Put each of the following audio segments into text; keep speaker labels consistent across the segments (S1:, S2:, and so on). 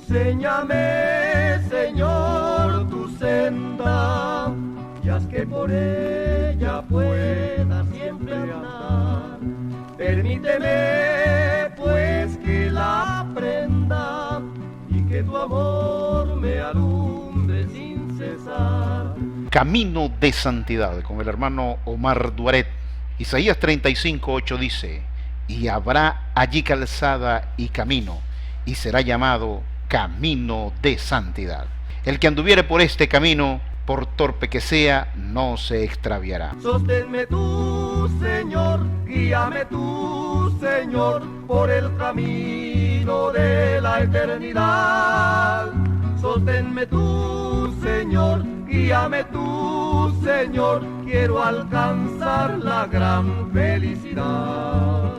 S1: Enséñame, Señor, tu senda, y haz que por ella pueda siempre andar. Permíteme, pues, que la aprenda y que tu amor me alumbre sin cesar.
S2: Camino de santidad con el hermano Omar Duaret. Isaías 35:8 dice: y habrá allí calzada y camino, y será llamado camino de santidad. El que anduviere por este camino, por torpe que sea, no se extraviará.
S1: Sosténme tú, Señor, guíame tú, Señor, por el camino de la eternidad. Sosténme tú, Señor, guíame tú, Señor, quiero alcanzar la gran felicidad.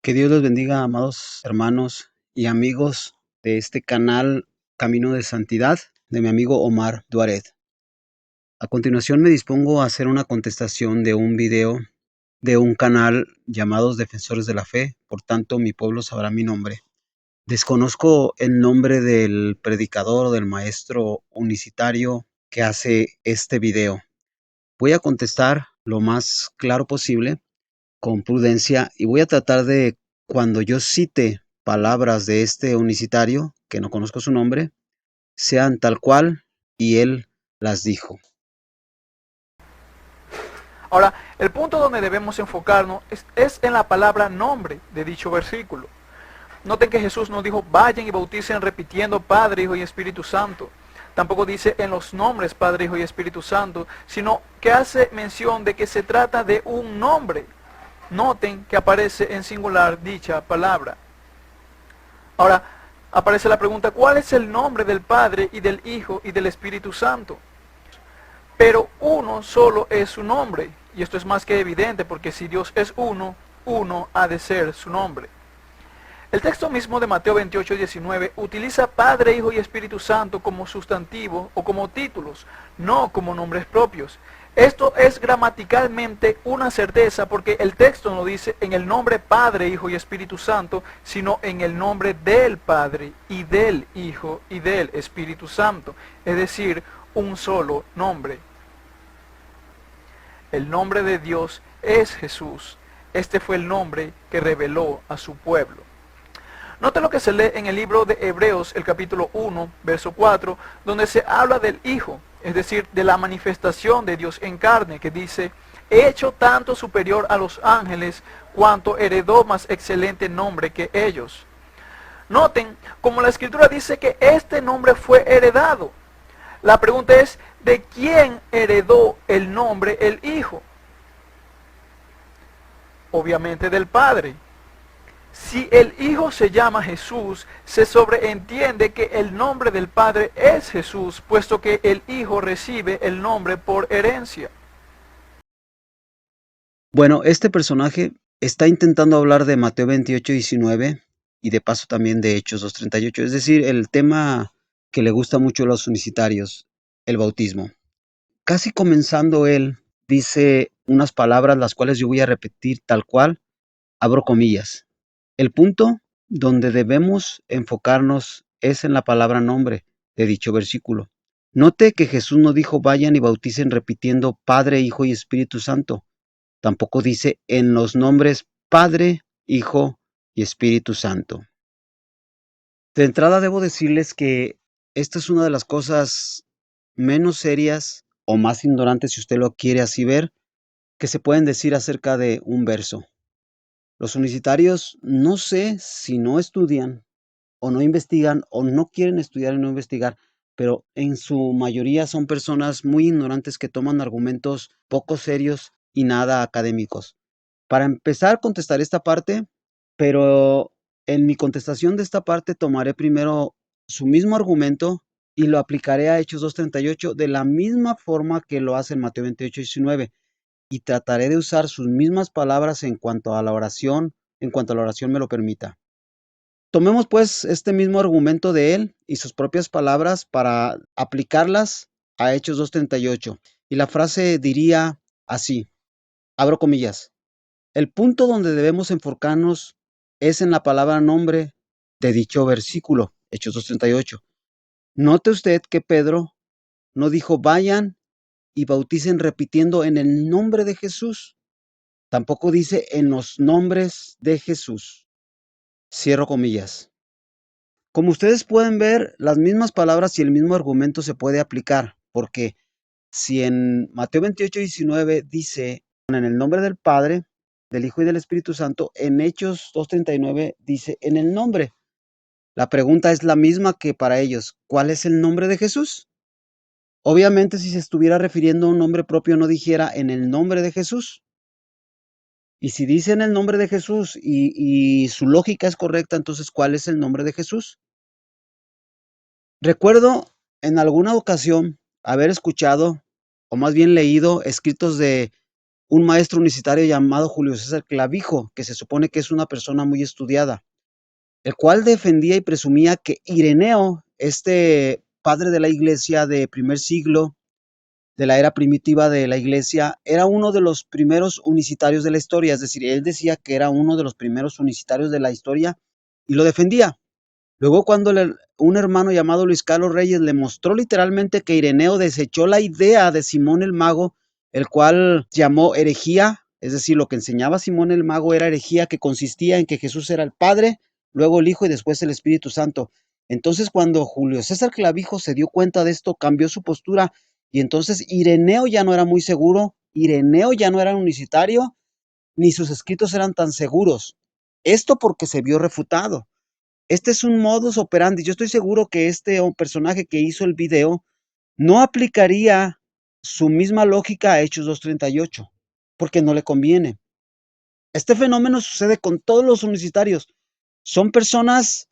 S3: Que Dios les bendiga, amados hermanos y amigos de este canal Camino de Santidad, de mi amigo Omar Duaret. A continuación me dispongo a hacer una contestación de un video de un canal llamados Defensores de la Fe, por tanto mi pueblo sabrá mi nombre. Desconozco el nombre del predicador o del maestro unicitario que hace este video. Voy a contestar lo más claro posible, con prudencia, y voy a tratar de, cuando yo cite palabras de este unicitario, que no conozco su nombre, sean tal cual y él las dijo.
S4: Ahora, el punto donde debemos enfocarnos es en la palabra nombre de dicho versículo. Noten que Jesús no dijo vayan y bauticen repitiendo Padre, Hijo y Espíritu Santo. Tampoco dice en los nombres Padre, Hijo y Espíritu Santo, sino que hace mención de que se trata de un nombre. Noten que aparece en singular dicha palabra. Ahora, aparece la pregunta, ¿cuál es el nombre del Padre y del Hijo y del Espíritu Santo? Pero uno solo es su nombre, y esto es más que evidente, porque si Dios es uno, uno ha de ser su nombre. El texto mismo de Mateo 28:19 utiliza Padre, Hijo y Espíritu Santo como sustantivo o como títulos, no como nombres propios. Esto es gramaticalmente una certeza porque el texto no dice en el nombre Padre, Hijo y Espíritu Santo, sino en el nombre del Padre y del Hijo y del Espíritu Santo, es decir, un solo nombre. El nombre de Dios es Jesús. Este fue el nombre que reveló a su pueblo. Note lo que se lee en el libro de Hebreos, el capítulo 1, verso 4, donde se habla del Hijo, es decir, de la manifestación de Dios en carne, que dice, hecho tanto superior a los ángeles, cuanto heredó más excelente nombre que ellos. Noten, como la Escritura dice que este nombre fue heredado. La pregunta es, ¿de quién heredó el nombre el Hijo? Obviamente del Padre. Si el Hijo se llama Jesús, se sobreentiende que el nombre del Padre es Jesús, puesto que el Hijo recibe el nombre por herencia.
S3: Bueno, este personaje está intentando hablar de Mateo 28:19 y de paso también de Hechos 2:38, es decir, el tema que le gusta mucho a los unicitarios, el bautismo. Casi comenzando él, dice unas palabras las cuales yo voy a repetir tal cual, abro comillas. El punto donde debemos enfocarnos es en la palabra nombre de dicho versículo. Note que Jesús no dijo vayan y bauticen repitiendo Padre, Hijo y Espíritu Santo. Tampoco dice en los nombres Padre, Hijo y Espíritu Santo. De entrada debo decirles que esta es una de las cosas menos serias o más ignorantes, si usted lo quiere así ver, que se pueden decir acerca de un verso. Los unicitarios no sé si no estudian o no investigan o no quieren estudiar y no investigar, pero en su mayoría son personas muy ignorantes que toman argumentos poco serios y nada académicos. Para empezar, contestaré esta parte, pero en mi contestación de esta parte tomaré primero su mismo argumento y lo aplicaré a Hechos 2:38 de la misma forma que lo hace en Mateo 28:19 y trataré de usar sus mismas palabras en cuanto a la oración me lo permita. Tomemos pues este mismo argumento de él y sus propias palabras para aplicarlas a Hechos 2:38. Y la frase diría así, abro comillas, el punto donde debemos enfocarnos es en la palabra nombre de dicho versículo, Hechos 2:38. Note usted que Pedro no dijo vayan y bauticen repitiendo en el nombre de Jesús. Tampoco dice en los nombres de Jesús. Cierro comillas. Como ustedes pueden ver, las mismas palabras y el mismo argumento se puede aplicar, porque si en Mateo 28:19 dice en el nombre del Padre, del Hijo y del Espíritu Santo, en Hechos 2:39 dice en el nombre. La pregunta es la misma que para ellos. ¿Cuál es el nombre de Jesús? Obviamente, si se estuviera refiriendo a un nombre propio, no dijera en el nombre de Jesús. Y si dice en el nombre de Jesús y su lógica es correcta, entonces, ¿cuál es el nombre de Jesús? Recuerdo en alguna ocasión haber escuchado, o más bien leído, escritos de un maestro universitario llamado Julio César Clavijo, que se supone que es una persona muy estudiada, el cual defendía y presumía que Ireneo, este padre de la iglesia de primer siglo, de la era primitiva de la iglesia, era uno de los primeros unicitarios de la historia, es decir, él decía que era uno de los primeros unicitarios de la historia y lo defendía. Luego, cuando un hermano llamado Luis Carlos Reyes le mostró literalmente que Ireneo desechó la idea de Simón el Mago, el cual llamó herejía, es decir, lo que enseñaba Simón el Mago era herejía, que consistía en que Jesús era el Padre, luego el Hijo y después el Espíritu Santo. Entonces, cuando Julio César Clavijo se dio cuenta de esto, cambió su postura y entonces Ireneo ya no era muy seguro, Ireneo ya no era unicitario, ni sus escritos eran tan seguros. Esto porque se vio refutado. Este es un modus operandi. Yo estoy seguro que este personaje que hizo el video no aplicaría su misma lógica a Hechos 2:38, porque no le conviene. Este fenómeno sucede con todos los unicitarios. Son personas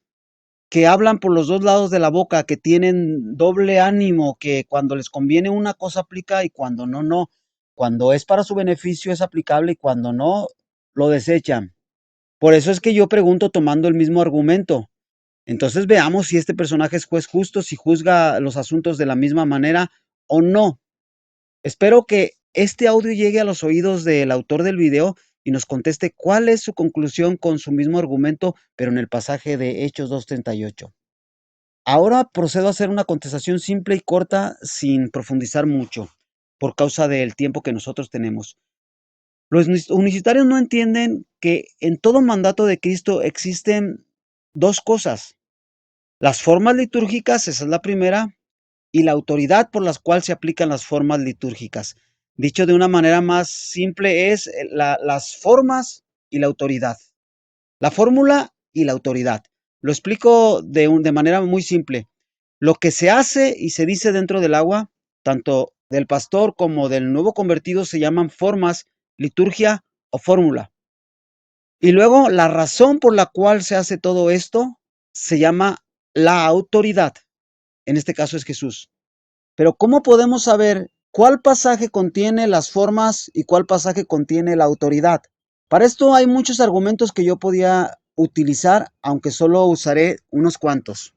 S3: que hablan por los dos lados de la boca, que tienen doble ánimo, que cuando les conviene una cosa aplica y cuando no, no. Cuando es para su beneficio es aplicable y cuando no, lo desechan. Por eso es que yo pregunto tomando el mismo argumento. Entonces veamos si este personaje es juez justo, si juzga los asuntos de la misma manera o no. Espero que este audio llegue a los oídos del autor del video y nos conteste cuál es su conclusión con su mismo argumento, pero en el pasaje de Hechos 2:38. Ahora procedo a hacer una contestación simple y corta sin profundizar mucho, por causa del tiempo que nosotros tenemos. Los unicitarios no entienden que en todo mandato de Cristo existen dos cosas. Las formas litúrgicas, esa es la primera, y la autoridad por las cuales se aplican las formas litúrgicas. Dicho de una manera más simple es las formas y la autoridad. La fórmula y la autoridad. Lo explico de manera muy simple. Lo que se hace y se dice dentro del agua, tanto del pastor como del nuevo convertido, se llaman formas, liturgia o fórmula. Y luego la razón por la cual se hace todo esto se llama la autoridad. En este caso es Jesús. Pero ¿cómo podemos saber cuál pasaje contiene las formas y cuál pasaje contiene la autoridad? Para esto hay muchos argumentos que yo podía utilizar, aunque solo usaré unos cuantos.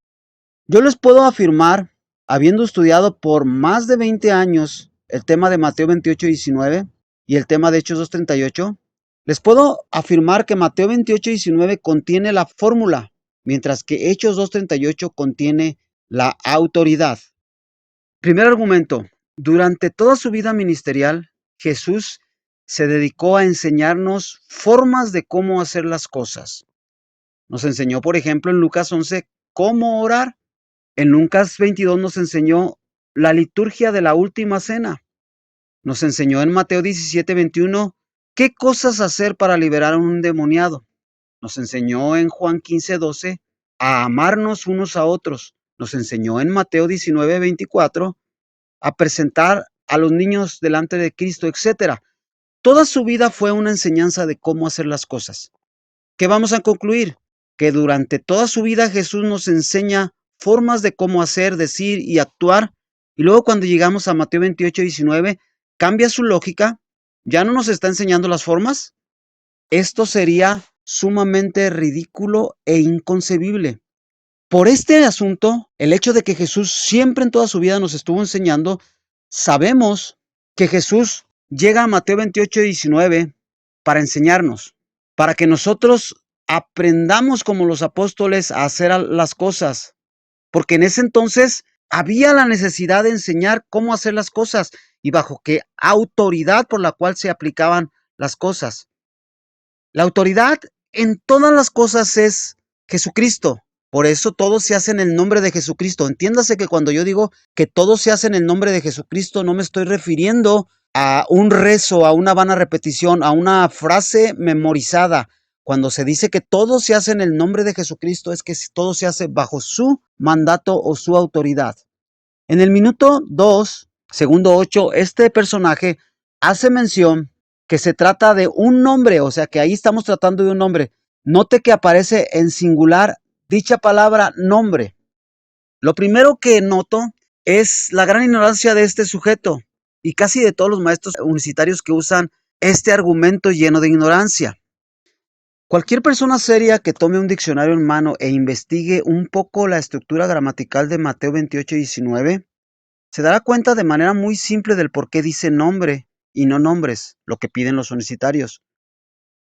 S3: Yo les puedo afirmar, habiendo estudiado por más de 20 años el tema de Mateo 28:19 y el tema de Hechos 2:38, les puedo afirmar que Mateo 28:19 contiene la fórmula, mientras que Hechos 2:38 contiene la autoridad. Primer argumento. Durante toda su vida ministerial, Jesús se dedicó a enseñarnos formas de cómo hacer las cosas. Nos enseñó, por ejemplo, en Lucas 11, cómo orar. En Lucas 22 nos enseñó la liturgia de la última cena. Nos enseñó en Mateo 17:21 qué cosas hacer para liberar a un endemoniado. Nos enseñó en Juan 15:12 a amarnos unos a otros. Nos enseñó en Mateo 19:24 a presentar a los niños delante de Cristo, etc. Toda su vida fue una enseñanza de cómo hacer las cosas. ¿Qué vamos a concluir? Que durante toda su vida Jesús nos enseña formas de cómo hacer, decir y actuar, y luego cuando llegamos a Mateo 28:19, cambia su lógica, ya no nos está enseñando las formas. Esto sería sumamente ridículo e inconcebible. Por este asunto, el hecho de que Jesús siempre en toda su vida nos estuvo enseñando, sabemos que Jesús llega a Mateo 28:19 para enseñarnos, para que nosotros aprendamos como los apóstoles a hacer las cosas, porque en ese entonces había la necesidad de enseñar cómo hacer las cosas y bajo qué autoridad por la cual se aplicaban las cosas. La autoridad en todas las cosas es Jesucristo. Por eso todo se hace en el nombre de Jesucristo. Entiéndase que cuando yo digo que todo se hace en el nombre de Jesucristo, no me estoy refiriendo a un rezo, a una vana repetición, a una frase memorizada. Cuando se dice que todo se hace en el nombre de Jesucristo, es que todo se hace bajo su mandato o su autoridad. En el minuto 2, segundo 8, este personaje hace mención que se trata de un nombre, o sea que ahí estamos tratando de un nombre. Note que aparece en singular dicha palabra nombre. Lo primero que noto es la gran ignorancia de este sujeto y casi de todos los maestros universitarios que usan este argumento lleno de ignorancia. Cualquier persona seria que tome un diccionario en mano e investigue un poco la estructura gramatical de Mateo 28:19, se dará cuenta de manera muy simple del por qué dice nombre y no nombres, lo que piden los universitarios.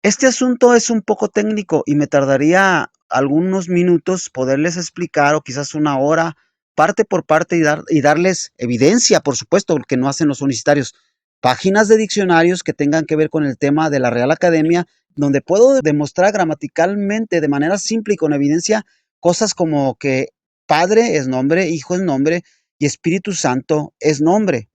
S3: Este asunto es un poco técnico y me tardaría algunos minutos poderles explicar, o quizás una hora, parte por parte y darles evidencia, por supuesto, que no hacen los universitarios. Páginas de diccionarios que tengan que ver con el tema de la Real Academia, donde puedo demostrar gramaticalmente, de manera simple y con evidencia, cosas como que Padre es nombre, Hijo es nombre y Espíritu Santo es nombre.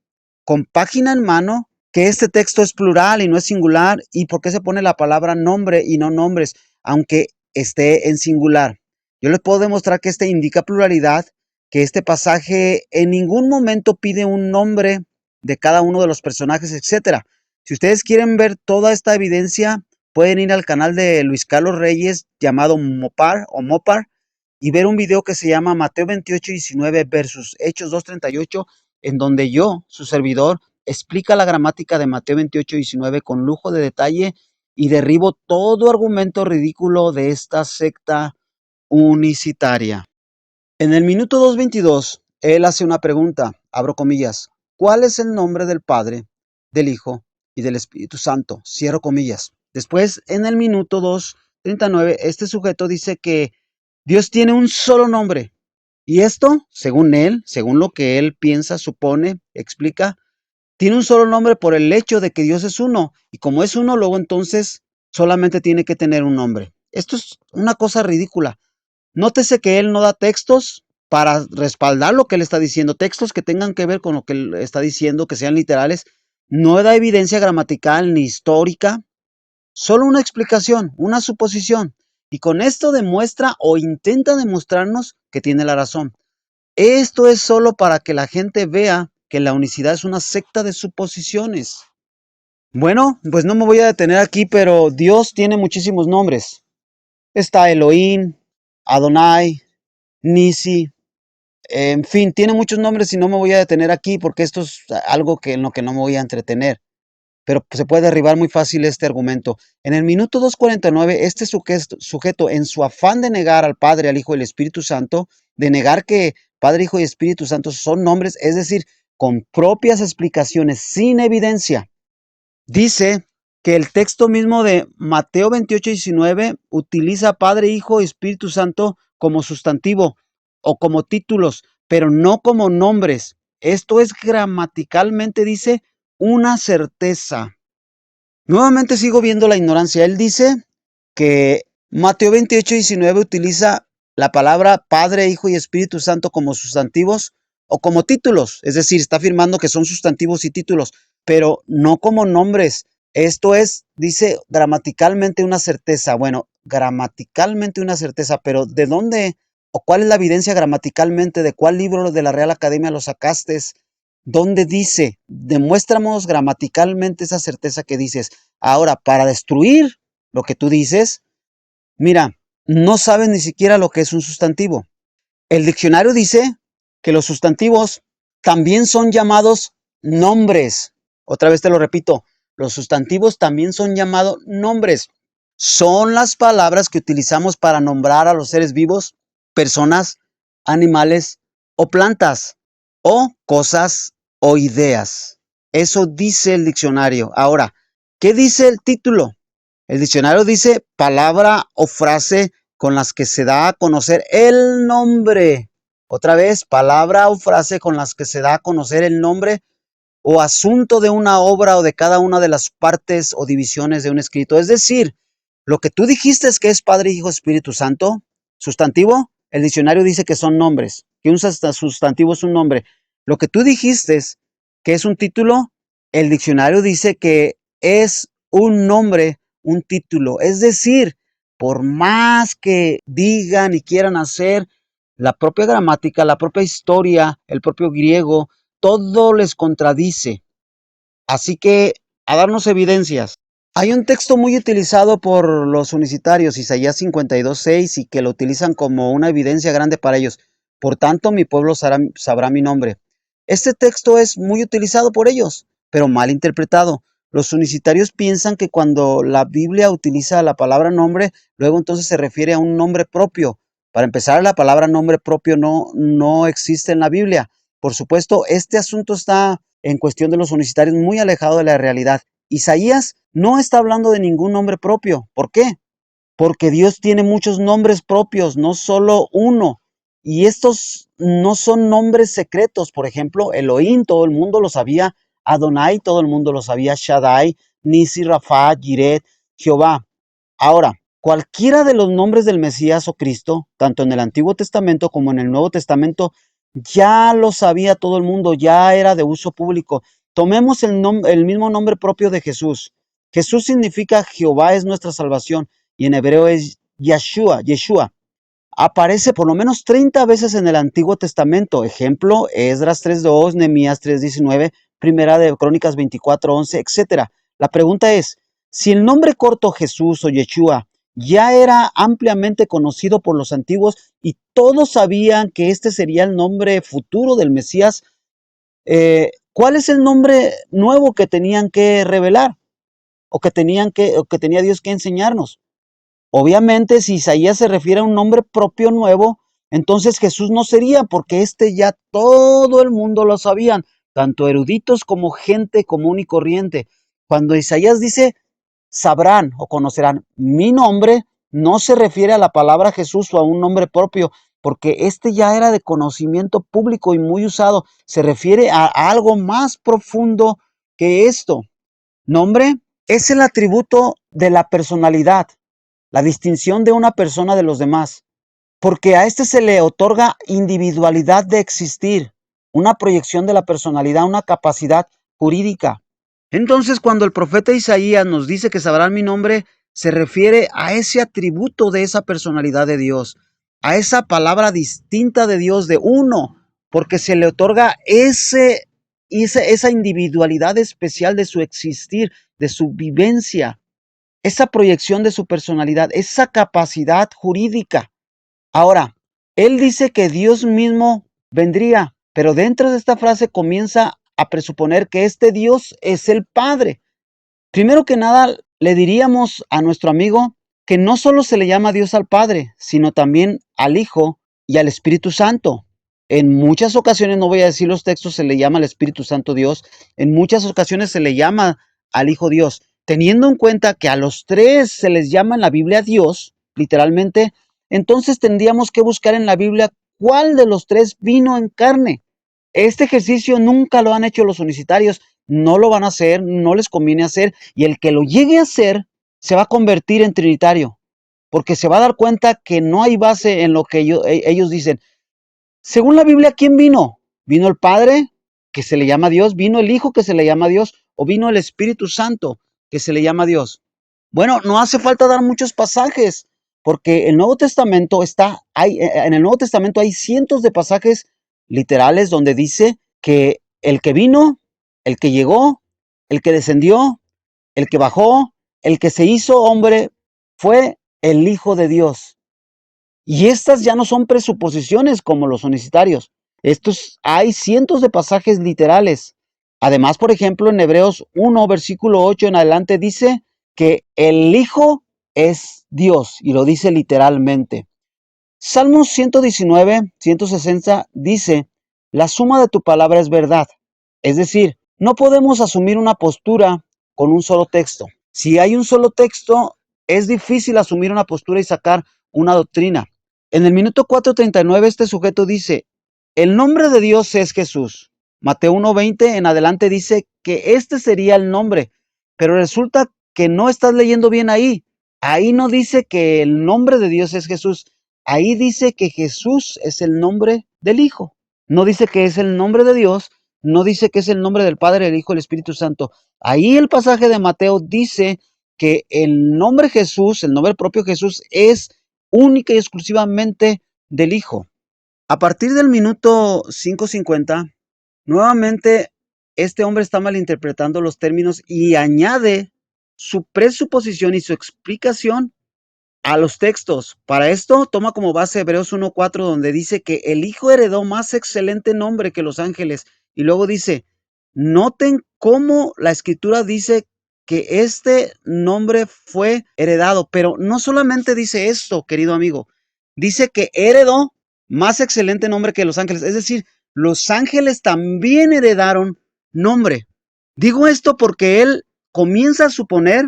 S3: Con página en mano, que este texto es plural y no es singular, y por qué se pone la palabra nombre y no nombres, aunque esté en singular. Yo les puedo demostrar que este indica pluralidad, que este pasaje en ningún momento pide un nombre de cada uno de los personajes, etc. Si ustedes quieren ver toda esta evidencia, pueden ir al canal de Luis Carlos Reyes llamado Mopar y ver un video que se llama Mateo 28:19 versus Hechos 2:38, en donde yo, su servidor, explica la gramática de Mateo 28:19 con lujo de detalle y derribo todo argumento ridículo de esta secta unicitaria. En el minuto 2:22, él hace una pregunta, abro comillas, ¿cuál es el nombre del Padre, del Hijo y del Espíritu Santo? Cierro comillas. Después, en el minuto 2:39, este sujeto dice que Dios tiene un solo nombre. Y esto, según él, según lo que él piensa, supone, explica, tiene un solo nombre por el hecho de que Dios es uno. Y como es uno, luego entonces solamente tiene que tener un nombre. Esto es una cosa ridícula. Nótese que él no da textos para respaldar lo que él está diciendo, textos que tengan que ver con lo que él está diciendo, que sean literales. No da evidencia gramatical ni histórica, solo una explicación, una suposición. Y con esto demuestra o intenta demostrarnos que tiene la razón. Esto es solo para que la gente vea que la unicidad es una secta de suposiciones. Bueno, pues no me voy a detener aquí, pero Dios tiene muchísimos nombres. Está Elohim, Adonai, Nisi, en fin, tiene muchos nombres y no me voy a detener aquí porque esto es algo en lo que no me voy a entretener. Pero se puede derribar muy fácil este argumento. En el minuto 2:49, este sujeto, en su afán de negar al Padre, al Hijo y al Espíritu Santo, de negar que Padre, Hijo y Espíritu Santo son nombres, es decir, con propias explicaciones, sin evidencia, dice que el texto mismo de Mateo 28:19 utiliza Padre, Hijo y Espíritu Santo como sustantivo o como títulos, pero no como nombres. Esto es gramaticalmente, dice, una certeza. Nuevamente sigo viendo la ignorancia. Él dice que Mateo 28:19 utiliza la palabra Padre, Hijo y Espíritu Santo como sustantivos o como títulos. Es decir, está afirmando que son sustantivos y títulos, pero no como nombres. Esto es, dice, gramaticalmente una certeza. Bueno, gramaticalmente una certeza, pero ¿de dónde o cuál es la evidencia gramaticalmente? ¿De cuál libro de la Real Academia lo sacaste? ¿Dónde dice? Demuéstranos gramaticalmente esa certeza que dices. Ahora, para destruir lo que tú dices, mira, no sabes ni siquiera lo que es un sustantivo. El diccionario dice que los sustantivos también son llamados nombres. Otra vez te lo repito, los sustantivos también son llamados nombres. son las palabras que utilizamos para nombrar a los seres vivos, personas, animales o plantas, o cosas o ideas. Eso dice el diccionario. Ahora, ¿qué dice el título? El diccionario dice palabra o frase con las que se da a conocer el nombre. Otra vez, palabra o frase con las que se da a conocer el nombre o asunto de una obra o de cada una de las partes o divisiones de un escrito. Es decir, lo que tú dijiste es que es Padre, Hijo, Espíritu Santo, sustantivo, el diccionario dice que son nombres, que un sustantivo es un nombre. Lo que tú dijiste es que es un título, el diccionario dice que es un nombre, un título. Es decir, por más que digan y quieran hacer, la propia gramática, la propia historia, el propio griego, todo les contradice. Así que, a darnos evidencias. Hay un texto muy utilizado por los unicitarios, Isaías 52:6, y que lo utilizan como una evidencia grande para ellos. Por tanto, mi pueblo sabrá mi nombre. Este texto es muy utilizado por ellos, pero mal interpretado. Los unicitarios piensan que cuando la Biblia utiliza la palabra nombre, luego entonces se refiere a un nombre propio. Para empezar, la palabra nombre propio no existe en la Biblia. Por supuesto, este asunto está en cuestión de los unicitarios muy alejado de la realidad. Isaías no está hablando de ningún nombre propio. ¿Por qué? Porque Dios tiene muchos nombres propios, no solo uno. Y estos no son nombres secretos. Por ejemplo, Elohim, todo el mundo lo sabía. Adonai, todo el mundo lo sabía. Shaddai, Nisi, Rafa, Jiret, Jehová. Ahora, cualquiera de los nombres del Mesías o Cristo, tanto en el Antiguo Testamento como en el Nuevo Testamento, ya lo sabía todo el mundo, ya era de uso público. Tomemos el mismo nombre propio de Jesús. Jesús significa Jehová es nuestra salvación y en hebreo es Yeshua. Aparece por lo menos 30 veces en el Antiguo Testamento. Ejemplo, Esdras 3:2, Nehemías 3:19, Primera de Crónicas 24:11, etc. La pregunta es, si el nombre corto Jesús o Yeshua ya era ampliamente conocido por los antiguos y todos sabían que este sería el nombre futuro del Mesías, ¿cuál es el nombre nuevo que tenían que revelar o que tenía Dios que enseñarnos? Obviamente, si Isaías se refiere a un nombre propio nuevo, entonces Jesús no sería, porque ya todo el mundo lo sabían, tanto eruditos como gente común y corriente. Cuando Isaías dice, sabrán o conocerán mi nombre, no se refiere a la palabra Jesús o a un nombre propio, porque ya era de conocimiento público y muy usado. Se refiere a algo más profundo que esto. Nombre es el atributo de la personalidad, la distinción de una persona de los demás, porque a se le otorga individualidad de existir, una proyección de la personalidad, una capacidad jurídica. Entonces, cuando el profeta Isaías nos dice que sabrán mi nombre, se refiere a ese atributo de esa personalidad de Dios, a esa palabra distinta de Dios, de uno, porque se le otorga esa individualidad especial de su existir, de su vivencia, esa proyección de su personalidad, esa capacidad jurídica. Ahora, él dice que Dios mismo vendría, pero dentro de esta frase comienza a presuponer que este Dios es el Padre. Primero que nada, le diríamos a nuestro amigo que no solo se le llama Dios al Padre, sino también al Hijo y al Espíritu Santo. En muchas ocasiones, no voy a decir los textos, se le llama al Espíritu Santo Dios. En muchas ocasiones se le llama al Hijo Dios. Teniendo en cuenta que a los tres se les llama en la Biblia Dios, literalmente, entonces tendríamos que buscar en la Biblia cuál de los tres vino en carne. Este ejercicio nunca lo han hecho los unicitarios, no lo van a hacer, no les conviene hacer, y el que lo llegue a hacer se va a convertir en trinitario, porque se va a dar cuenta que no hay base en lo que ellos dicen. Según la Biblia, ¿quién vino? ¿Vino el Padre, que se le llama Dios? ¿Vino el Hijo, que se le llama Dios? ¿O vino el Espíritu Santo, que se le llama Dios? Bueno, no hace falta dar muchos pasajes, porque el Nuevo Testamento en el Nuevo Testamento hay cientos de pasajes literales donde dice que el que vino, el que llegó, el que descendió, el que bajó, el que se hizo hombre, fue el Hijo de Dios. Y estas ya no son presuposiciones como los unicitarios. Hay cientos de pasajes literales. Además, por ejemplo, en Hebreos 1, versículo 8 en adelante dice que el Hijo es Dios, y lo dice literalmente. Salmos 119, 160 dice, la suma de tu palabra es verdad. Es decir, no podemos asumir una postura con un solo texto. Si hay un solo texto, es difícil asumir una postura y sacar una doctrina. En el minuto 4:39 este sujeto dice, el nombre de Dios es Jesús. Mateo 1:20 en adelante dice que este sería el nombre, pero resulta que no estás leyendo bien ahí. Ahí no dice que el nombre de Dios es Jesús. Ahí dice que Jesús es el nombre del Hijo. No dice que es el nombre de Dios, no dice que es el nombre del Padre, el Hijo y el Espíritu Santo. Ahí el pasaje de Mateo dice que el nombre Jesús, el nombre propio Jesús, es única y exclusivamente del Hijo. A partir del minuto 5:50, nuevamente este hombre está malinterpretando los términos y añade su presuposición y su explicación a los textos. Para esto toma como base Hebreos 1:4, donde dice que el Hijo heredó más excelente nombre que los ángeles. Y luego dice, noten cómo la Escritura dice que este nombre fue heredado. Pero no solamente dice esto, querido amigo. Dice que heredó más excelente nombre que los ángeles. Es decir, los ángeles también heredaron nombre. Digo esto porque él comienza a suponer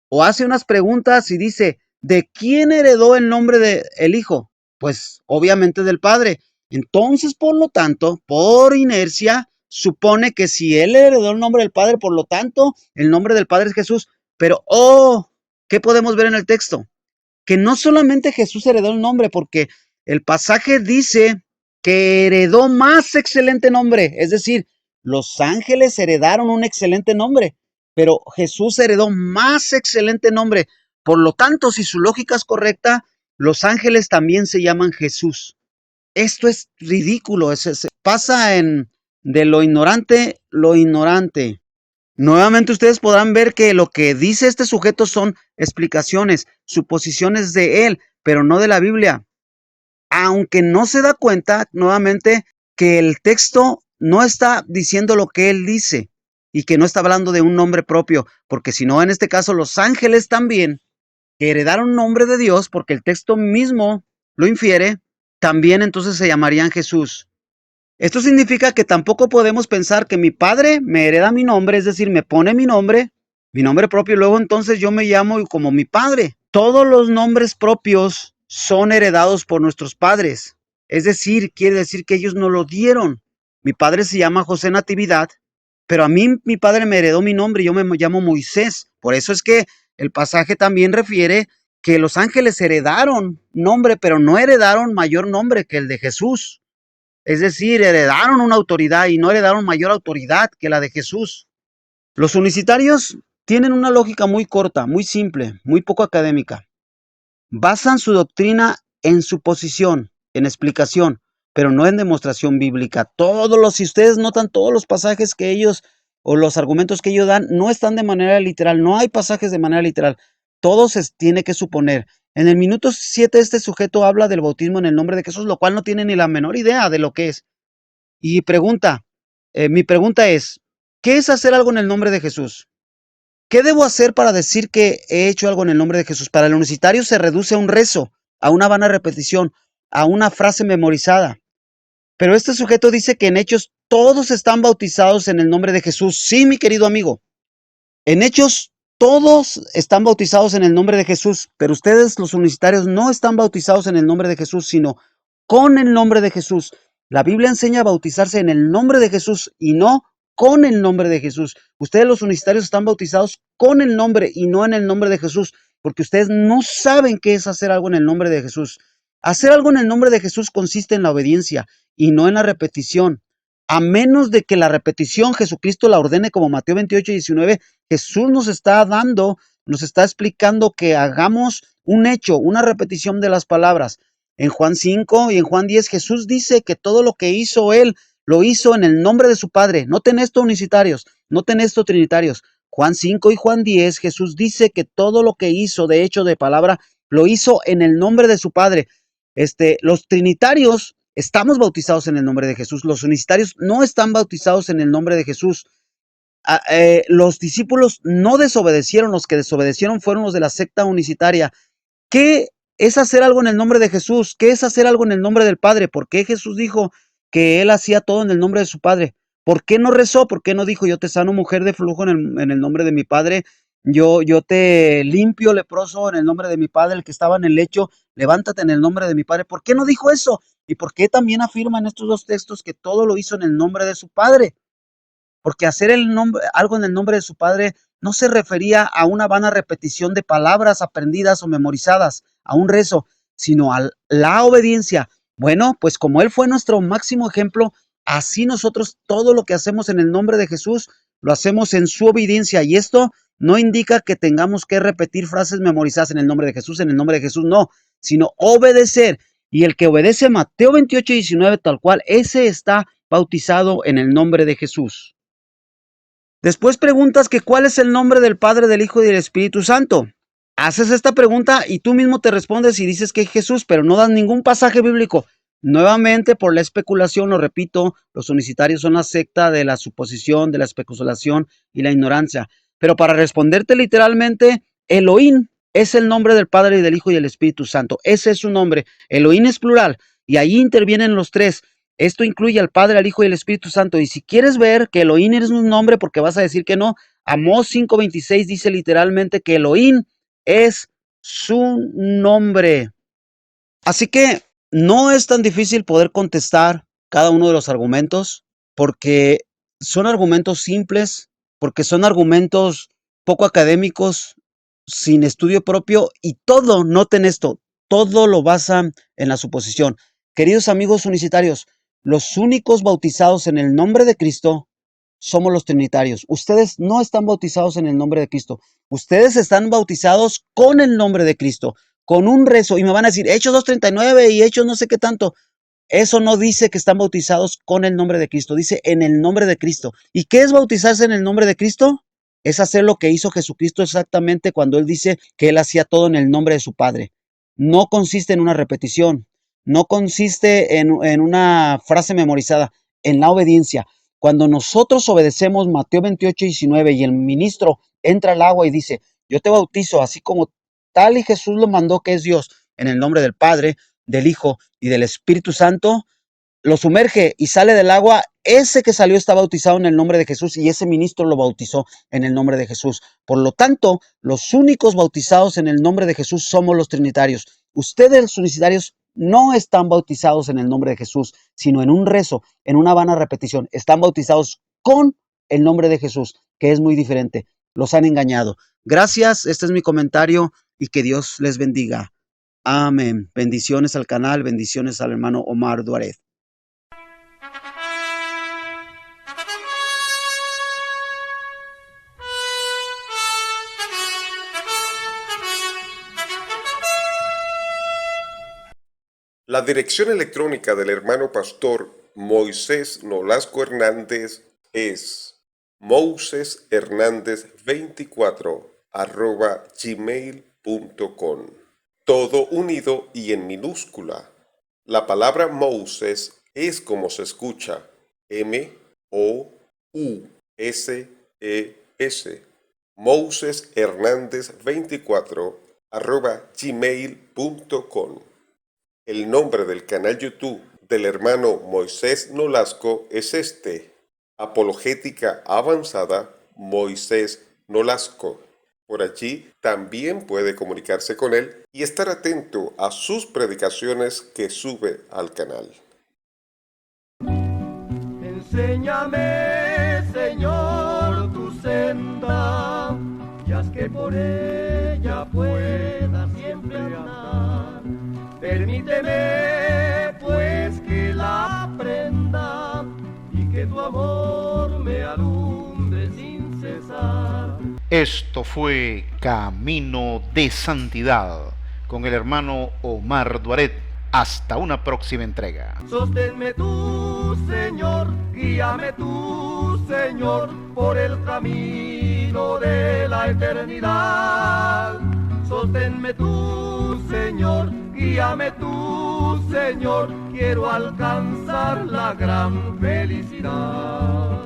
S3: o hace unas preguntas y dice, ¿de quién heredó el nombre del Hijo? Pues obviamente del Padre. Entonces, por lo tanto, por inercia, supone que si él heredó el nombre del Padre, por lo tanto, el nombre del Padre es Jesús. Pero, ¿qué podemos ver en el texto? Que no solamente Jesús heredó el nombre, porque el pasaje dice que heredó más excelente nombre. Es decir, los ángeles heredaron un excelente nombre, pero Jesús heredó más excelente nombre. Por lo tanto, si su lógica es correcta, los ángeles también se llaman Jesús. Esto es ridículo, pasa de lo ignorante, lo ignorante. Nuevamente ustedes podrán ver que lo que dice este sujeto son explicaciones, suposiciones de él, pero no de la Biblia. Aunque no se da cuenta, nuevamente, que el texto no está diciendo lo que él dice y que no está hablando de un nombre propio, porque si no, en este caso, los ángeles también, que heredaron nombre de Dios, porque el texto mismo lo infiere, también entonces se llamarían Jesús. Esto significa que tampoco podemos pensar que mi padre me hereda mi nombre, es decir, me pone mi nombre propio, y luego entonces yo me llamo como mi padre. Todos los nombres propios son heredados por nuestros padres. Es decir, quiere decir que ellos no lo dieron. Mi padre se llama José Natividad, pero a mí mi padre me heredó mi nombre y yo me llamo Moisés. Por eso es que el pasaje también refiere que los ángeles heredaron nombre, pero no heredaron mayor nombre que el de Jesús. Es decir, heredaron una autoridad y no heredaron mayor autoridad que la de Jesús. Los unicitarios tienen una lógica muy corta, muy simple, muy poco académica. Basan su doctrina en suposición, en explicación, pero no en demostración bíblica. Si ustedes notan, todos los pasajes que ellos, o los argumentos que ellos dan, no están de manera literal. No hay pasajes de manera literal. Todo se tiene que suponer. En el minuto 7 este sujeto habla del bautismo en el nombre de Jesús, lo cual no tiene ni la menor idea de lo que es. Y mi pregunta es, ¿qué es hacer algo en el nombre de Jesús? ¿Qué debo hacer para decir que he hecho algo en el nombre de Jesús? Para el unicitario se reduce a un rezo, a una vana repetición, a una frase memorizada. Pero este sujeto dice que en Hechos todos están bautizados en el nombre de Jesús. Sí, mi querido amigo. En Hechos todos están bautizados en el nombre de Jesús, pero ustedes, los unicitarios, no están bautizados en el nombre de Jesús, sino con el nombre de Jesús. La Biblia enseña a bautizarse en el nombre de Jesús y no con el nombre de Jesús. Ustedes, los unicitarios, están bautizados con el nombre y no en el nombre de Jesús, porque ustedes no saben qué es hacer algo en el nombre de Jesús. Hacer algo en el nombre de Jesús consiste en la obediencia y no en la repetición. A menos de que la repetición Jesucristo la ordene, como Mateo 28:19, Jesús nos está explicando que hagamos un hecho, una repetición de las palabras. En Juan 5 y en Juan 10, Jesús dice que todo lo que hizo Él, lo hizo en el nombre de su Padre. Noten esto, unicitarios, noten esto, trinitarios. Juan 5 y Juan 10, Jesús dice que todo lo que hizo, de hecho, de palabra, lo hizo en el nombre de su Padre. Los trinitarios estamos bautizados en el nombre de Jesús. Los unicitarios no están bautizados en el nombre de Jesús. los discípulos no desobedecieron, los que desobedecieron fueron los de la secta unitaria. ¿Qué es hacer algo en el nombre de Jesús? ¿Qué es hacer algo en el nombre del Padre? ¿Por qué Jesús dijo que él hacía todo en el nombre de su Padre? ¿Por qué no rezó? ¿Por qué no dijo, yo te sano, mujer de flujo, en el nombre de mi Padre? Yo te limpio, leproso, en el nombre de mi Padre, el que estaba en el lecho, levántate en el nombre de mi Padre. ¿Por qué no dijo eso? ¿Y por qué también afirma en estos dos textos que todo lo hizo en el nombre de su Padre? Porque hacer algo en el nombre de su Padre no se refería a una vana repetición de palabras aprendidas o memorizadas, a un rezo, sino a la obediencia. Bueno, pues como Él fue nuestro máximo ejemplo, así nosotros todo lo que hacemos en el nombre de Jesús, lo hacemos en su obediencia. Y esto no indica que tengamos que repetir frases memorizadas en el nombre de Jesús, no, sino obedecer. Y el que obedece Mateo 28:19 tal cual, ese está bautizado en el nombre de Jesús. Después preguntas que cuál es el nombre del Padre, del Hijo y del Espíritu Santo. Haces esta pregunta y tú mismo te respondes y dices que es Jesús, pero no das ningún pasaje bíblico. Nuevamente, por la especulación, lo repito, los unicitarios son la secta de la suposición, de la especulación y la ignorancia. Pero para responderte literalmente, Elohim es el nombre del Padre y del Hijo y del Espíritu Santo. Ese es su nombre. Elohim es plural y ahí intervienen los tres. Esto incluye al Padre, al Hijo y al Espíritu Santo. Y si quieres ver que Elohim es un nombre, porque vas a decir que no, Amós 5:26 dice literalmente que Elohim es su nombre. Así que no es tan difícil poder contestar cada uno de los argumentos, porque son argumentos simples, porque son argumentos poco académicos, sin estudio propio, y todo, noten esto, todo lo basan en la suposición. Queridos amigos unicitarios, los únicos bautizados en el nombre de Cristo somos los trinitarios. Ustedes no están bautizados en el nombre de Cristo. Ustedes están bautizados con el nombre de Cristo, con un rezo. Y me van a decir, Hechos 2:39 y Hechos no sé qué tanto. Eso no dice que están bautizados con el nombre de Cristo. Dice en el nombre de Cristo. ¿Y qué es bautizarse en el nombre de Cristo? Es hacer lo que hizo Jesucristo exactamente cuando Él dice que Él hacía todo en el nombre de su Padre. No consiste en una repetición. No consiste en una frase memorizada, en la obediencia. Cuando nosotros obedecemos Mateo 28:19 y el ministro entra al agua y dice, yo te bautizo así como tal y Jesús lo mandó, que es Dios, en el nombre del Padre, del Hijo y del Espíritu Santo, lo sumerge y sale del agua, ese que salió está bautizado en el nombre de Jesús y ese ministro lo bautizó en el nombre de Jesús. Por lo tanto, los únicos bautizados en el nombre de Jesús somos los trinitarios. Ustedes, los unicitarios, no están bautizados en el nombre de Jesús, sino en un rezo, en una vana repetición. Están bautizados con el nombre de Jesús, que es muy diferente. Los han engañado. Gracias, este es mi comentario y que Dios les bendiga. Amén. Bendiciones al canal, bendiciones al hermano Omar Duaret.
S5: La dirección electrónica del hermano pastor Moisés Nolasco Hernández es moiseshernandez24@gmail.com. Todo unido y en minúscula. La palabra Moses es como se escucha, M-O-U-S-E-S. moiseshernandez24@gmail.com. El nombre del canal YouTube del hermano Moisés Nolasco es Apologética Avanzada Moisés Nolasco. Por allí también puede comunicarse con él y estar atento a sus predicaciones que sube al canal.
S1: Enséñame, Señor, tu senda, y haz que por ella pueda siempre andar. Permíteme, pues, que la aprenda y que tu amor me alumbre sin cesar.
S2: Esto fue Camino de Santidad con el hermano Omar Duaret. Hasta una próxima entrega.
S1: Sosténme tú, Señor, guíame tú, Señor, por el camino de la eternidad. Sosténme tú, Señor, guíame tú, Señor, quiero alcanzar la gran felicidad.